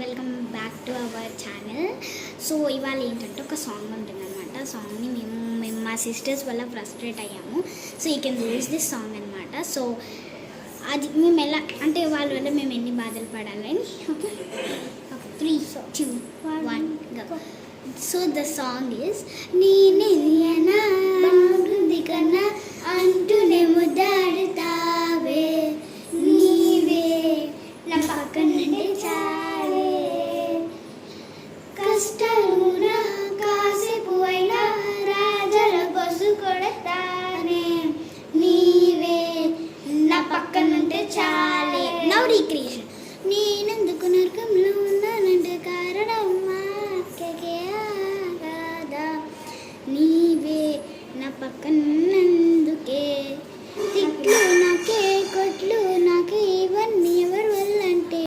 Welcome back to our channel. So ఇవాళ ఏంటంటే ఒక సాంగ్ ఉంటుందన్నమాట. సాంగ్ని మేము మా సిస్టర్స్ వల్ల ఫ్రస్ట్రేట్ అయ్యాము. So you can release this song అనమాట. సో అది మేము ఎలా అంటే వాళ్ళ వల్ల మేము ఎన్ని బాధలు పడాలని. Okay 3, 2, 1 go. So the song is నేనెలియనా బాగుంది కన్నా అంటూనే ముద్దాడు